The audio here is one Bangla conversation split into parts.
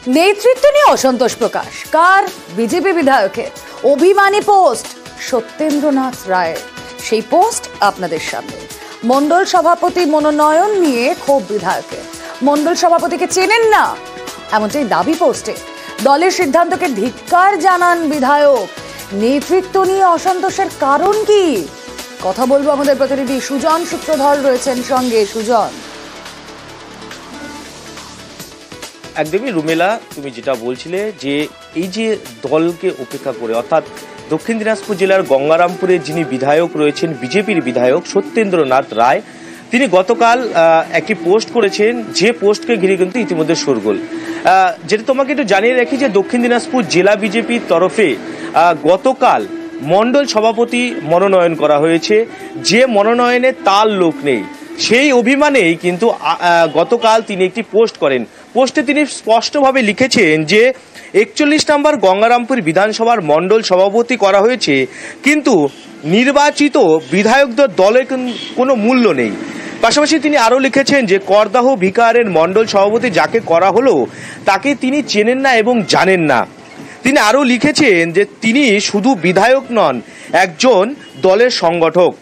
নেতৃত্ব নিয়ে অসন্তোষ প্রকাশ কার? বিজেপি বিধায়কের অভিমানী পোস্ট সত্যেন্দ্রনাথ রায়ের। সেই পোস্ট আপনাদের সামনে। মণ্ডল সভাপতি মনোনয়ন নিয়ে ক্ষোভ বিধায়কের। মণ্ডল সভাপতিকে চেনেন না এমনটাই দাবি পোস্টে। দলের সিদ্ধান্তকে ধিক্কার জানান বিধায়ক। নেতৃত্ব নিয়ে অসন্তোষের কারণ কি? কথা বলবো আমাদের প্রতিনিধি সুজন সূত্রধর রয়েছেন সঙ্গে। সুজন, একদমই রুমেলা, তুমি যেটা বলছিলে যে এই যে দলকে উপেক্ষা করে, অর্থাৎ দক্ষিণ দিনাজপুর জেলার গঙ্গারামপুরে যিনি বিধায়ক রয়েছেন, বিজেপির বিধায়ক সত্যেন্দ্রনাথ রায়, তিনি গতকাল একটি পোস্ট করেছেন, যে পোস্টকে ঘিরে কিন্তু ইতিমধ্যে শোরগোল। যেটা তোমাকে একটু জানিয়ে রাখি যে দক্ষিণ দিনাজপুর জেলা বিজেপির তরফে গতকাল মণ্ডল সভাপতি মনোনয়ন করা হয়েছে। যে মনোনয়নে তার লোক নেই, সেই অভিমানেই কিন্তু গতকাল তিনি একটি পোস্ট করেন। পোস্টে তিনি স্পষ্টভাবে লিখেছেন যে 41 নম্বর গঙ্গারামপুর বিধানসভার মণ্ডল সভাপতি করা হয়েছে, কিন্তু নির্বাচিত বিধায়কদের দলের কোনো মূল্য নেই। পাশাপাশি তিনি আরও লিখেছেন যে করদাহ ভিকারের মণ্ডল সভাপতি যাকে করা হলো তাকে তিনি চেনেন না এবং জানেন না। তিনি আরও লিখেছেন যে তিনি শুধু বিধায়ক নন, একজন দলের সংগঠক।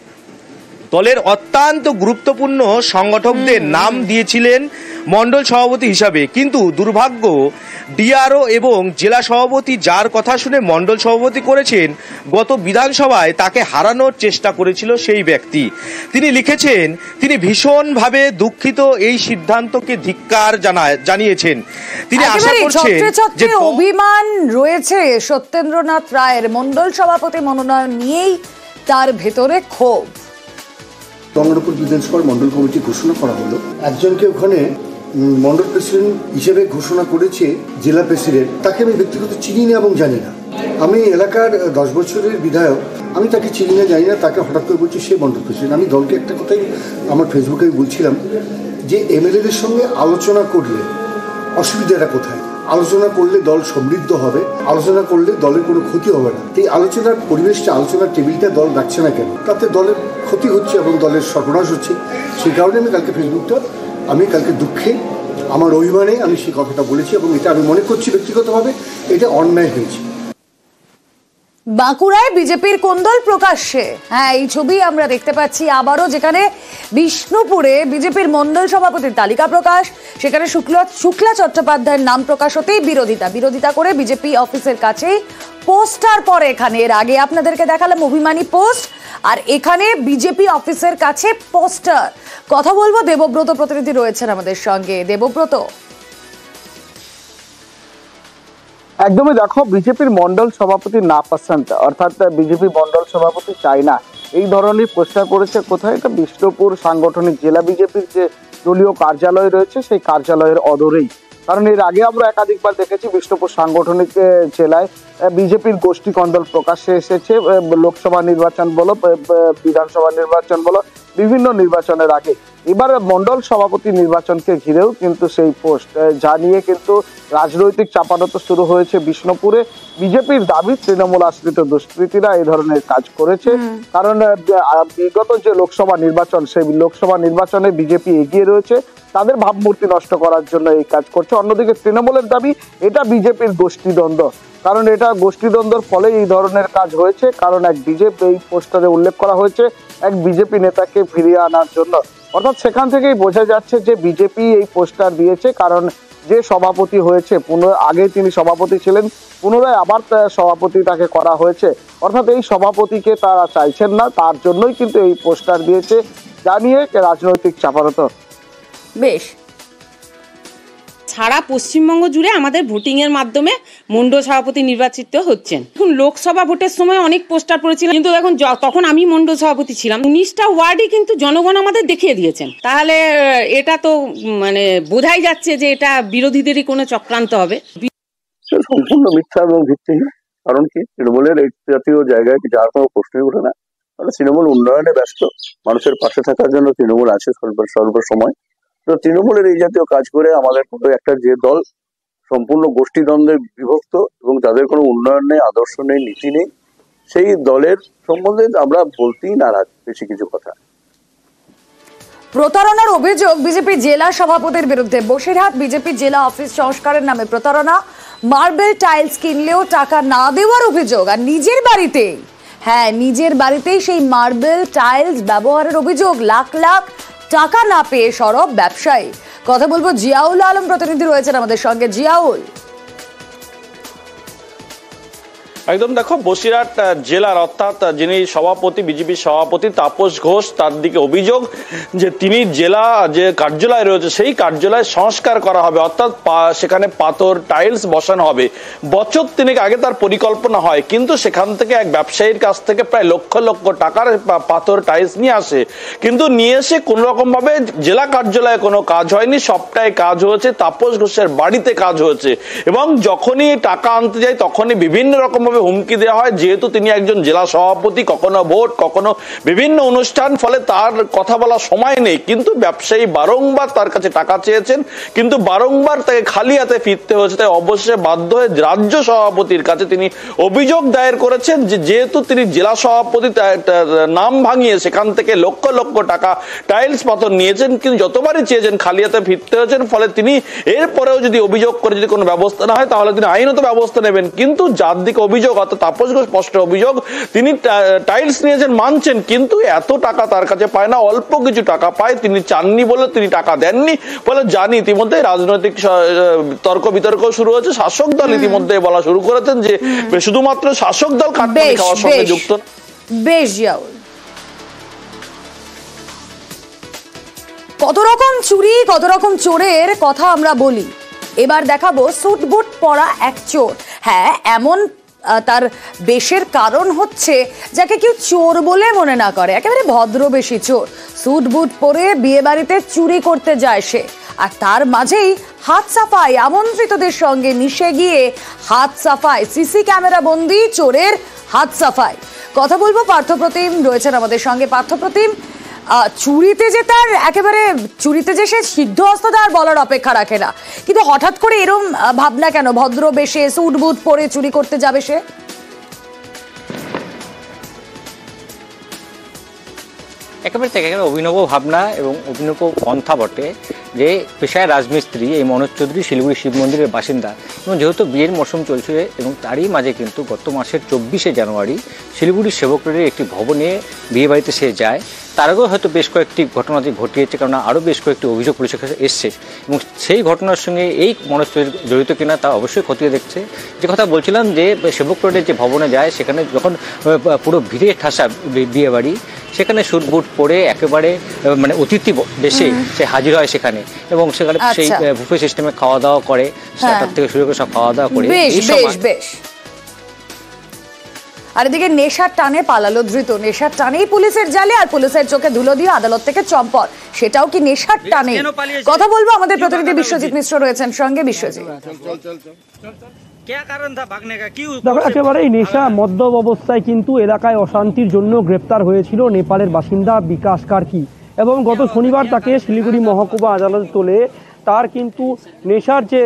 দলের অত্যন্ত গুরুত্বপূর্ণ সংগঠকদের নাম দিয়েছিলেন মণ্ডল সভাপতি হিসাবে, কিন্তু দুর্ভাগ্য ডিআরও এবং জেলা সভাপতি যার কথা শুনে মণ্ডল সভাপতি করেছেন, গত বিধানসভায় তাকে হারানোর চেষ্টা করেছিল সেই ব্যক্তি। তিনি লিখেছেন তিনি ভীষণভাবে দুঃখিত, এই সিদ্ধান্তকে ধিক্কার জানিয়েছেন। তিনি আশা করছেন যে অভিমান রয়েছে সত্যেন্দ্রনাথ রায়ের মণ্ডল সভাপতি মনোনয়ন নিয়েই, তার ভেতরে ক্ষোভ। গঙ্গারামপুর বিধানসভার মণ্ডল কমিটি ঘোষণা করা হলো, একজনকে ওখানে মণ্ডল প্রেসিডেন্ট হিসেবে ঘোষণা করেছে জেলা প্রেসিডেন্ট। তাকে আমি ব্যক্তিগত চিনি না এবং জানি না। আমি এলাকার 10 বছরের বিধায়ক, আমি তাকে চিনি না জানি না, তাকে হঠাৎ করে বলছি সে মণ্ডল প্রেসিডেন্ট। আমি দলকে একটা কথাই আমার ফেসবুকে বলছিলাম যে এমএলএদের সঙ্গে আলোচনা করলে অসুবিধাটা কোথায়? আলোচনা করলে দল সমৃদ্ধ হবে, আলোচনা করলে দলের কোনো ক্ষতি হবে না। এই আলোচনার পরিবেশটা, আলোচনার টেবিলটা দল রাখছে না কেন? তাতে দলের ক্ষতি হচ্ছে এবং দলের সর্বনাশ হচ্ছে। সেই কারণে আমি কালকে দুঃখে, আমার অভিমানে আমি সেই কথাটা বলেছি এবং এটা আমি মনে করছি ব্যক্তিগতভাবে এটা অন্যায় হয়েছে। বাঁকুড়ায় বিজেপির কোন্দল প্রকাশ্যে, হ্যাঁ এই ছবি আমরা দেখতে পাচ্ছি আবারও, যেখানে বিষ্ণুপুরে বিজেপির মণ্ডল সভাপতির তালিকা প্রকাশ, সেখানে শুক্লা চট্টোপাধ্যায়ের নাম প্রকাশ হতেই বিরোধিতা করে বিজেপি অফিসের কাছেই পোস্টার পরে। এখানে এর আগে আপনাদেরকে দেখালাম অভিমানী পোস্ট, আর এখানে বিজেপি অফিসের কাছে পোস্টার। কথা বলবো, দেবব্রত প্রতিনিধি রয়েছেন আমাদের সঙ্গে। দেবব্রত, একদমই দেখো, বিজেপির মণ্ডল সভাপতি না পছন্দ, অর্থাৎ বিজেপি মণ্ডল সভাপতি চাই না, এই ধরনের পোস্টার করেছে কোথায়? এটা বিষ্ণুপুর সাংগঠনিক জেলা বিজেপির যে দলীয় কার্যালয় রয়েছে সেই কার্যালয়ের অদূরেই। কারণ এর আগে আমরা একাধিকবার দেখেছি বিষ্ণুপুর সাংগঠনিক জেলায় বিজেপির গোষ্ঠী কন্দল প্রকাশ্যে এসেছে। লোকসভা নির্বাচন বলো, বিধানসভা নির্বাচন বলো, বিভিন্ন নির্বাচনের আগে। এবার মণ্ডল সভাপতি নির্বাচনকে ঘিরেও কিন্তু সেই পোস্ট, যা নিয়ে কিন্তু রাজনৈতিক চাপানোতো শুরু হয়েছে বিষ্ণুপুরে। বিজেপির দাবি তৃণমূল আশ্রিত দুষ্কৃতীরা এই ধরনের কাজ করেছে, কারণ বিগত যে লোকসভা নির্বাচন, সেই লোকসভা নির্বাচনে বিজেপি এগিয়ে রয়েছে, তাদের ভাবমূর্তি নষ্ট করার জন্য এই কাজ করছে। অন্যদিকে তৃণমূলের দাবি এটা বিজেপির গোষ্ঠীদ্বন্দ্ব, কারণ এটা গোষ্ঠীদ্বন্দ্বের ফলে এই ধরনের কাজ হয়েছে। কারণ এক বিজেপি, এই পোস্টারে উল্লেখ করা হয়েছে এক বিজেপি নেতাকে ফিরিয়ে আনার জন্য। অর্থাৎ সেখান থেকেই বোঝা যাচ্ছে যে বিজেপি এই পোস্টার দিয়েছে, কারণ যে সভাপতি হয়েছে, আগে তিনি সভাপতি ছিলেন, পুনরায় আবার সভাপতি তাকে করা হয়েছে। অর্থাৎ এই সভাপতিকে তারা চাইছেন না, তার জন্যই কিন্তু এই পোস্টার দিয়েছে, যা নিয়ে রাজনৈতিক চাপানোতো। বেশ, সারা পশ্চিমবঙ্গ জুড়ে আমাদের ভোটিং এর মাধ্যমে মণ্ডল সভাপতি নির্বাচিত হচ্ছেন। এখন লোকসভা ভোটের সময় অনেক পোস্টার পড়েছিলাম, কিন্তু এখন তখন আমি মণ্ডল সভাপতি ছিলাম। 19টা ওয়ার্ডই কিন্তু জনগণ আমাদের দেখিয়ে দিয়েছেন। তাহলে এটা তো মানে বোঝাই যাচ্ছে যে এটা বিরোধীদেরই কোনো চক্রান্ত হবে। সম্পূর্ণ মিথ্যা এবং ভিত্তিহীন। কারণ কি, তৃণমূলের এই জাতীয় জায়গায় যার কোনো প্রশ্নই ওঠে না। মানে তৃণমূল উন্নয়নে ব্যস্ত, মানুষের পাশে থাকার জন্য তৃণমূল আছে সর্ব সময়। তো তৃণমূলের এই জাতীয় কাজ করে আমাদের একটা যে দল সম্পূর্ণ গোষ্ঠীদ্বন্দ্বে বিভক্ত এবং তাদের কোনো উন্নয়ন নেই, আদর্শ নেই, নীতি নেই, সেই দলের সম্বন্ধে আমরা বলতেই নারাজ বেশি কিছু কথা। প্রতারণার অভিযোগ বিজেপি জেলা সভাপতির বিরুদ্ধে। বসিরহাট বিজেপি জেলা অফিস সংস্কারের নামে প্রতারণা, মার্বেল টাইলস কিনলেও টাকা না দেওয়ার অভিযোগ, আর নিজের বাড়িতেই, হ্যাঁ নিজের বাড়িতেই সেই মার্বেল টাইলস ব্যবহারের অভিযোগ। লাখ লাখ টাকা না পেয়ে সরব ব্যবসায়ী। কথা বলবো জিয়াউল আলম প্রতিনিধি রয়েছেন আমাদের সঙ্গে। জিয়াউল, একদম দেখো, বসিরহাট জেলার অর্থাৎ যিনি সভাপতি, বিজেপি সভাপতি তাপস ঘোষ, তার দিকে অভিযোগ যে তিনি জেলা যে কার্যালয় রয়েছে সেই কার্যালয় সংস্কার করা হবে, অর্থাৎ সেখানে পাথর টাইলস বসানো হবে। বছর তিনেক আগে তার পরিকল্পনা হয়, কিন্তু সেখান থেকে এক ব্যবসায়ীর কাছ থেকে প্রায় লক্ষ লক্ষ টাকার পাথর টাইলস নিয়ে আসে, কিন্তু নিয়ে এসে কোনো রকম ভাবে জেলা কার্যালয়ে কোনো কাজ হয়নি। সবটাই কাজ হয়েছে তাপস ঘোষের বাড়িতে কাজ হয়েছে, এবং যখনই টাকা আনতে যায় তখনই বিভিন্ন রকম হুমকি দেওয়া হয়, যেহেতু তিনি একজন জেলা সভাপতি, কখনো ভোট কখনো বিভিন্ন অনুষ্ঠান, ফলে তার কথা বলার সময় নেই। কিন্তু ব্যবসায়ী বারংবার তার কাছে টাকা চেয়েছেন, কিন্তু বারংবার তাকে খালি হাতে ফিরতে হয়েছে। তাই অবশেষে বাধ্য হয়ে রাজ্য সভাপতির কাছে তিনি অভিযোগ দায়ের করেছেন যে যেহেতু তিনি জেলা সভাপতি নাম ভাঙিয়ে সেখান থেকে লক্ষ লক্ষ টাকা টাইলস পাথর নিয়েছেন, কিন্তু যতবারই চেয়েছেন খালি হাতে ফিরতে হয়েছেন। ফলে তিনি এরপরেও যদি অভিযোগ করে যদি কোনো ব্যবস্থা না হয় তাহলে তিনি আইনত ব্যবস্থা নেবেন। কিন্তু যার দিকে অভিযোগ, অর্থাৎ তাপস ঘোষ স্পষ্ট অভিযোগ, তিনি টাইলস নিয়েছেন মানছেন, কিন্তু এত টাকা তার কাছে পায় না, অল্প কিছু টাকা পায়। তিনি চাননি বলে তিনি টাকা দেননি। ফলে জানি ইতিমধ্যে রাজনৈতিক তর্ক বিতর্ক শুরু হয়েছে। শাসক দল ইতিমধ্যে বলা শুরু করেছেন যে শুধুমাত্র শাসক দল খাটনি খাওয়ার সঙ্গে যুক্ত। বেশ জিয়াউল, কত রকম চুরি, কত রকম চোরের কথা আমরা বলি। এবার দেখাবো স্যুট বুট পরা এক চোর। হ্যাঁ, এমন তার বেশের কারণ হচ্ছে যাকে কেউ চোর বলে মনে না করে, একেবারে ভদ্রবেশী চোর। স্যুট বুট পরে বিয়ে বাড়িতে চুরি করতে যায় সে, আর তার মাঝেই হাত সাফাই, আমন্ত্রিতদের সঙ্গে মিশে গিয়ে হাত সাফাই। সিসি ক্যামেরা বন্দি চোরের হাত সাফাই। কথা বলবো পার্থপ্রতিম রয়েছেন আমাদের সঙ্গে। পার্থপ্রতিম, চুরিতে যে তার একেবারে চুরিতে যে সে সিদ্ধ হস্ত তার বলার অপেক্ষা রাখে না, কিন্তু হঠাৎ করে এরম ভাবনা কেন, ভদ্র বেশে স্যুট বুট পরে চুরি করতে যাবে সে? একেবারে অভিনব ভাবনা এবং অভিনব পন্থা বটে যে পেশায় রাজমিস্ত্রি এই মনোজ চৌধুরী শিলিগুড়ি শিব মন্দিরের বাসিন্দা, এবং যেহেতু বিয়ের মৌসুম চলছে এবং তারই মাঝে কিন্তু গত মাসের 24শে জানুয়ারি শিলিগুড়ির সেবক রোডের একটি ভবনে বিয়ে বাড়িতে সে যায়। তার আগেও হয়তো বেশ কয়েকটি ঘটনা ঘটিয়েছে, কারণ আরও বেশ কয়েকটি অভিযোগ পুলিশের কাছে এসছে, এবং সেই ঘটনার সঙ্গে এই মনোজ চৌধুরী জড়িত কিনা তা অবশ্যই খতিয়ে দেখছে। যে কথা বলছিলাম যে সেবক রোডের যে ভবনে যায় সেখানে যখন পুরো ভিড়ে ঠাসা বিয়ে বাড়ি, সেখানে স্যুট বুট পরে একেবারে মানে অতিথি বেশে সে হাজির হয় সেখানে, এবং সেখানে সেই বুফে সিস্টেমে খাওয়া দাওয়া করে, সেটার থেকে শুরু করে সব খাওয়া দাওয়া করে। আর এদিকে নেশার টানে পালালো ধৃত। নেশার টানেই পুলিশের জালে, আর পুলিশের চোখে ধুলো দিয়ে আদালত থেকে চম্পট, সেটাও কি নেশার টানে? কথা বলবো আমাদের প্রতিনিধি বিশ্বজিৎ মিশ্র রয়েছেন সঙ্গে। বিশ্বজিৎ, একেবারে নেশা মদ্যপ অবস্থায় কিন্তু এলাকায় অশান্তির জন্য গ্রেপ্তার হয়েছিল নেপালের বাসিন্দা বিকাশ কার্কি, এবং গত শনিবার তাকে শিলিগুড়ি মহকুমা আদালতে তোলে। তার কিন্তু নেশার যে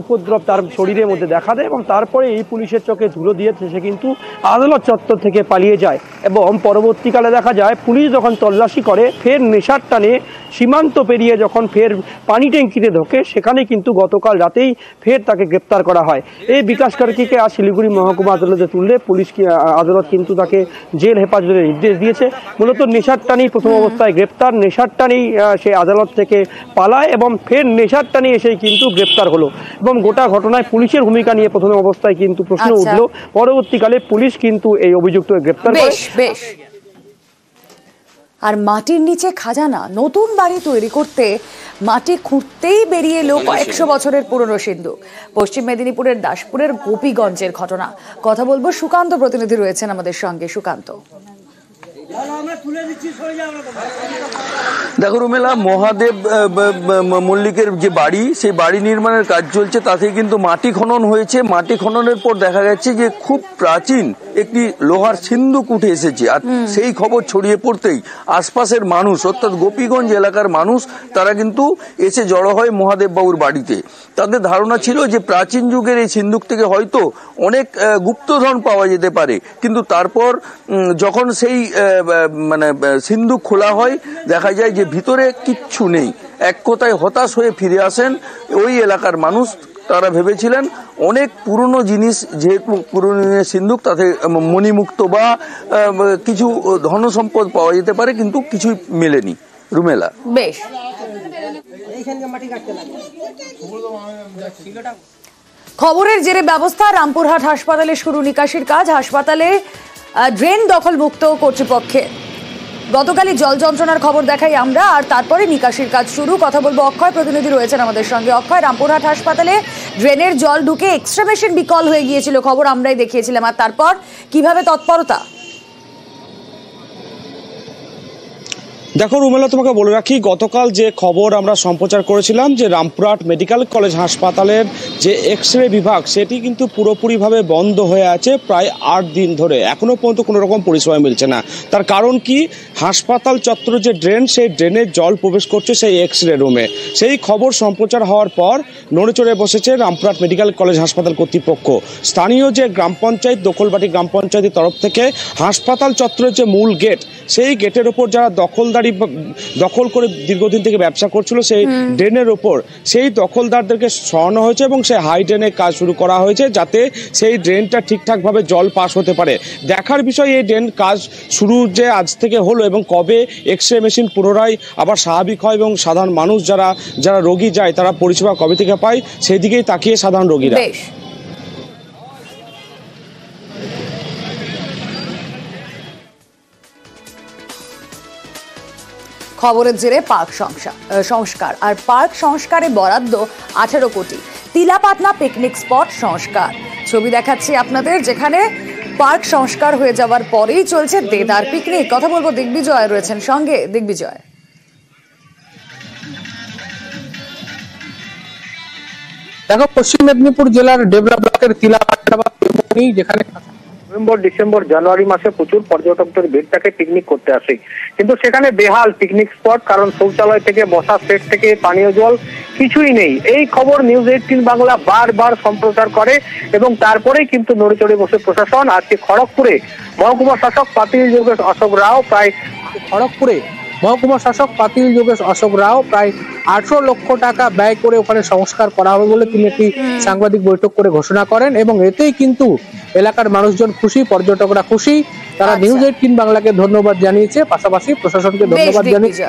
উপদ্রব তার শরীরের মধ্যে দেখা দেয়, এবং তারপরে এই পুলিশের চোখে ধুলো দিয়েছে সে কিন্তু আদালত চত্বর থেকে পালিয়ে যায়। এবং পরবর্তীকালে দেখা যায় পুলিশ যখন তল্লাশি করে ফের নেশার টানে সীমান্ত পেরিয়ে যখন ফের পানি ট্যাঙ্কিতে ঢোকে, সেখানে কিন্তু গতকাল রাতেই ফের তাকে গ্রেপ্তার করা হয়। এই বিকাশ কার্কিকে আজ শিলিগুড়ি মহকুমা আদালতে তুললে পুলিশ আদালত কিন্তু তাকে জেল হেফাজতের নির্দেশ দিয়েছে। মূলত নেশার টানেই প্রথম অবস্থায় গ্রেপ্তার, নেশার টানেই সে আদালত থেকে পালায় এবং ফের নেশার টানে এসেই কিন্তু গ্রেপ্তার হলো। এবং গোটা ঘটনায় পুলিশের ভূমিকা নিয়ে প্রথম অবস্থায় কিন্তু প্রশ্ন উঠল, পরবর্তীকালে পুলিশ কিন্তু এই অভিযুক্তকে গ্রেপ্তার করে। আর মাটির নিচে খাজানা, নতুন বাড়ি তৈরি করতে মাটি খুঁড়তেই বেরিয়ে এলো 100 বছরের পুরনো সিন্ধুক। পশ্চিম মেদিনীপুরের দাসপুরের গোপীগঞ্জের ঘটনা। কথা বলবো, সুকান্ত প্রতিনিধি রয়েছেন আমাদের সঙ্গে। সুকান্ত, দেখো রুমেলা, মহাদেব মল্লিকের যে বাড়ি, সেই বাড়ি নির্মাণের কাজ চলছে, তাতে কিন্তু মাটি খনন হয়েছে। মাটি খননের পর দেখা যাচ্ছে যে খুব প্রাচীন একটি লোহার সিন্ধুক উঠে এসেছে। আর সেই খবর ছড়িয়ে পড়তেই আশপাশের মানুষ, অর্থাৎ গোপীগঞ্জ এলাকার মানুষ, তারা কিন্তু এসে জড়ো হয় মহাদেব বাবুর বাড়িতে। তাদের ধারণা ছিল যে প্রাচীন যুগের এই সিন্ধুক থেকে হয়তো অনেক গুপ্তধন পাওয়া যেতে পারে, কিন্তু তারপর যখন সেই মানে সিন্ধুক খোলা হয়, দেখা যায় যে ভিতরে কিচ্ছু নেই। এক কথায় হতাশ হয়ে ফিরে আসেন ওই এলাকার মানুষ। তারা ভেবেছিলেন অনেক পুরনো জিনিস, যেহেতু পুরনো সিন্ধুক, তাতে মণিমুক্ত বা কিছু ধনসম্পদ পাওয়া যেতে পারে, কিন্তু কিছুই মেলেনি। রুমেলা, বেশ, খবরের জেরে ব্যবস্থা। রামপুরহাট হাসপাতালে শুরু নিকাশির কাজ। হাসপাতালে ড্রেন দখল মুক্ত কর্তৃপক্ষে। গতকালই জল যন্ত্রণার খবর দেখাই আমরা, আর তারপরে নিকাশির কাজ শুরু। কথা বলবো অক্ষয়, প্রতিনিধি রয়েছেন আমাদের সঙ্গে। অক্ষয়, রামপুরহাট হাসপাতালে ড্রেনের জল ঢুকে এক্সরে মেশিন বিকল হয়ে গিয়েছিল, খবর আমরাই দেখিয়েছিলাম, আর তারপর কিভাবে তৎপরতা? দেখো রুমেলা, তোমাকে বলে রাখি, গতকাল যে খবর আমরা সম্প্রচার করেছিলাম যে রামপুরহাট মেডিকেল কলেজ হাসপাতালের যে এক্সরে বিভাগ সেটি কিন্তু পুরোপুরিভাবে বন্ধ হয়ে আছে প্রায় 8 দিন ধরে। এখনো পর্যন্ত কোনো রকম পরিষেবা মিলছে না। তার কারণ কি, হাসপাতাল চত্বরে যে ড্রেন, সেই ড্রেনের জল প্রবেশ করছে সেই এক্সরে রুমে। সেই খবর সম্প্রচার হওয়ার পর নড়েচড়ে বসেছে রামপুরহাট মেডিকেল কলেজ হাসপাতাল কর্তৃপক্ষ। স্থানীয় যে গ্রাম পঞ্চায়েত, দখলবাটি গ্রাম পঞ্চায়েতের তরফ থেকে হাসপাতাল চত্বরের যে মূল গেট, সেই গেটের ওপর যারা দখল করে দীর্ঘদিন থেকে ব্যবসা করছিল সেই ড্রেনের ওপর, সেই দখলদারদেরকে সরানো হয়েছে এবং সেই হাই ড্রেনের কাজ শুরু করা হয়েছে, যাতে সেই ড্রেনটা ঠিকঠাকভাবে জল পাস হতে পারে। দেখার বিষয় এই ড্রেন কাজ শুরু যে আজ থেকে হলো এবং কবে এক্সরে মেশিন পুনরায় আবার স্বাভাবিক হয় এবং সাধারণ মানুষ যারা রোগী যায় তারা পরিষেবা কবে থেকে পায়, সেই দিকেই তাকিয়ে সাধারণ রোগীরা। খবরের জেরে পার্ক সংস্কার, আর পার্ক সংস্কারে বরাদ্দ 18 কোটি। তিলাপাতনা পিকনিক স্পট সংস্কার, ছবি দেখাচ্ছি আপনাদের, যেখানে পার্ক সংস্কার হয়ে যাওয়ার পরেই চলছে দেদার পিকনিক। কথা বলবো দিগ্বিজয় রয়েছেন সঙ্গে। দিগ্বিজয়, দেখো, পশ্চিম মেদিনীপুর জেলার ডেবরা ব্লকের তিলাপাতনা যেখানে নভেম্বর, ডিসেম্বর, জানুয়ারি মাসে প্রচুর পর্যটকদের ভিড় থাকে পিকনিক করতে আসে, কিন্তু সেখানে বেহাল পিকনিক স্পট। কারণ শৌচালয় থেকে বসার সেট থেকে পানীয় জল কিছুই নেই। এই খবর নিউজ 18 বাংলা বারবার সম্প্রচার করে এবং তারপরেই কিন্তু নড়েচড়ে বসে প্রশাসন। আজকে খড়গপুরে মহকুমা শাসক পাতিল যোগেশ অশোক রাও প্রায় 18 লক্ষ টাকা ব্যয় করে ওখানে সংস্কার করা হবে বলে তিনি একটি সাংবাদিক বৈঠক করে ঘোষণা করেন এবং এতেই কিন্তু এলাকার মানুষজন খুশি, পর্যটকরা খুশি। তারা নিউজ 18 বাংলাকে ধন্যবাদ জানিয়েছে, পাশাপাশি প্রশাসনকে ধন্যবাদ জানিয়েছে।